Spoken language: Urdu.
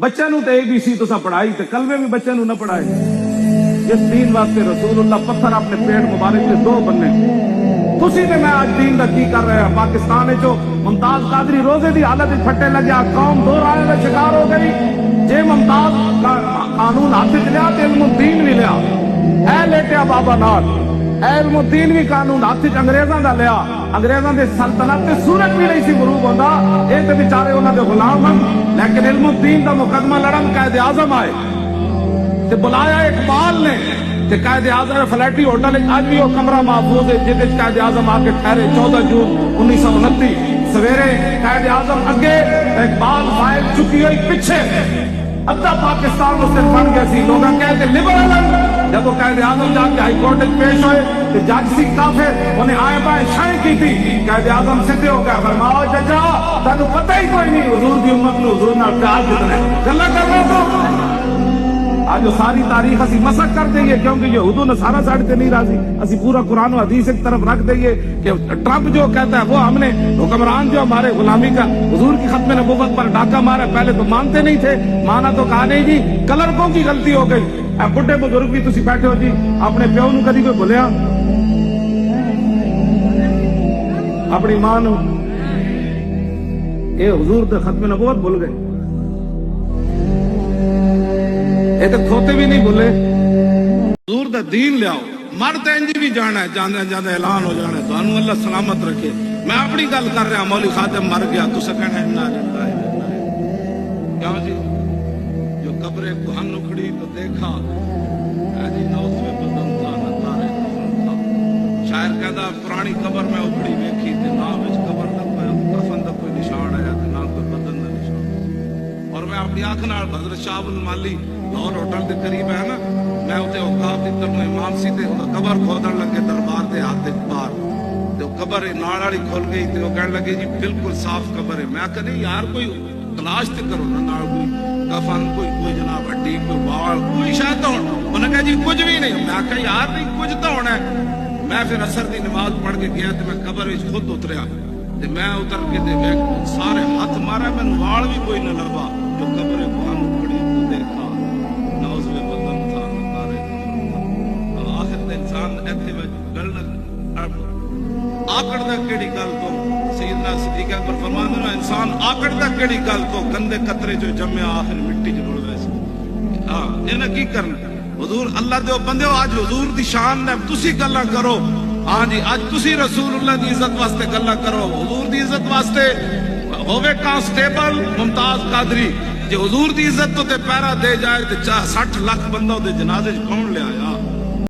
بچے نو تے ABC تسا پڑھائی تے کلمے بھی بچے نو نہ پڑھائے. جس دین واسطے رسول اللہ پتھر اپنے پیٹ مبارک کے دو بننے. تسی تے میں آج دین دا کی کر رہے ہیں. پاکستان جو ممتاز قادری روزے دی حالت پھٹے لگیا, قوم دو رائے کا شکار ہو گئی. جے ممتاز قانون ہاتھ چ لیا تے علم الدین بھی لیا. اے لیٹیا بابا نال علم الدین بھی قانون ہاتھ چ انگریزاں دا لیا. انگریزاں دے سلطنت تے سورج بھی نہیں سی غروب ہوندا. اے تے بیچارے انہاں دے غلام ہن, لیکن علم الدین دا مقدمہ لڑن قائد اعظم آئے تے بلایا اقبال نے تے قائد اعظم فلیٹی ہوٹل اج بھی وہ کمرہ محفوظ ہے جہدے قائد اعظم آ کے ٹھہرے 14 جون 1929 سویرے. قائد اعظم اگے اقبال فائل چکی ہوئی پیچھے. ادھا پاکستان اس دن بن گیا سی. لوگ کہتے لبرل. جب وہ قائد اعظم جا کے ہائی کورٹ پیش ہوئے تو جج سی کافر انہیں آئے بائیں شائیں کی تھی. قائد اعظم سدھے ہو گیا, فرماؤ ججا تانوں پتہ ہی کوئی نہیں حضور دی امت نو حضور نال پیار کتنا ہے. گلا کر رہا تو آج ساری تاریخ اسی مسخ کر دئیے کیونکہ یہود و نصارہ ساڑھے تے نہیں راضی. اسی پورا قرآن و حدیث ایک طرف رکھ دئیے کہ ٹرمپ جو کہتا ہے وہ ہم نے حکمران جو ہمارے غلامی کا حضور کی ختم نبوت پر ڈاکہ مارا. پہلے تو مانتے نہیں تھے, مانا تو کہا نہیں جی کلرکوں کی غلطی ہو گئی. اے بڈھے بزرگ بھی تسی بیٹھے ہو جی, اپنے پیو نو کدی کوئی بھولیا اپنی ماں نو؟ اے حضور دے ختم نبوت بھول گئے. اے تے کھوتے بھی نہیں بھولے. حضور دا دین لیاؤ. مرد انجی بھی جانا ہے, جانے جانے اعلان ہو جانا ہے. تانوں اللہ سلامت رکھے. میں اپنی گل کر رہا, مولی خاتم مر گیا تو کہنا ہے نہ کیا جی جو قبر کوہن اکھڑی تو دیکھا جی نہ اس میں بدن تھا نہ تارے تھا. شاعر کہتا پرانی قبر میں اکھڑی ویکھی تے نہ وچ قبر دا کفن دا کوئی نشان آیا تے نہ کوئی بدن دا نشان. اور میں اپنی آنکھ نال حضرت شاہ المالی لاہور ہوٹل دے قریب ہے نا, میں اتنے اوقاف دی طرف امام سی تے قبر کھودن لگے دربار دے ہاتھ بار تے قبر نال والی کھل گئی تے وہ کہنے لگے جی بالکل صاف قبر ہے. میں کہا نہیں یار کوئی تلاش تے کرو نا, نال کوئی کفن کوئی جناب ہڈی کوئی بال کوئی شاید تو ہونا. انہوں نے کہا جی کچھ بھی نہیں. میں کہا یار نہیں کچھ تو ہونا ہے. میں پھر عصر دی نماز پڑھ کے گیا تے میں قبر وچ خود اتریا تے میں اتر کے تے سارے ہاتھ مارا, مینوں وال بھی کوئی نہ لبا. جو قبر کوہن اکھڑی تو دیکھا نہ اس میں بدن تھا نہ تارے تھا. آخر تے انسان ایتھے وچ گل نہ آکڑ دا کیڑی گل تو سیدنا صدیق اکبر فرماندے نے انسان آکڑ دا کیڑی گل تو گندے قطرے جو جمیا آخر مٹی چ رل ویسے. ہاں انہاں کی کرنا حضور اللہ دے بندیو. آج حضور دی شان نے تسی گلاں کرو. ہاں جی آج تسی رسول اللہ دی عزت واسطے گلاں کرو. حضور دی عزت واسطے ہوے کانسٹیبل ممتاز قادری جے حضور دی عزت تو تے پیرا دے جائے تے 60 لاکھ بندہ دے جنازے کون لے آیا.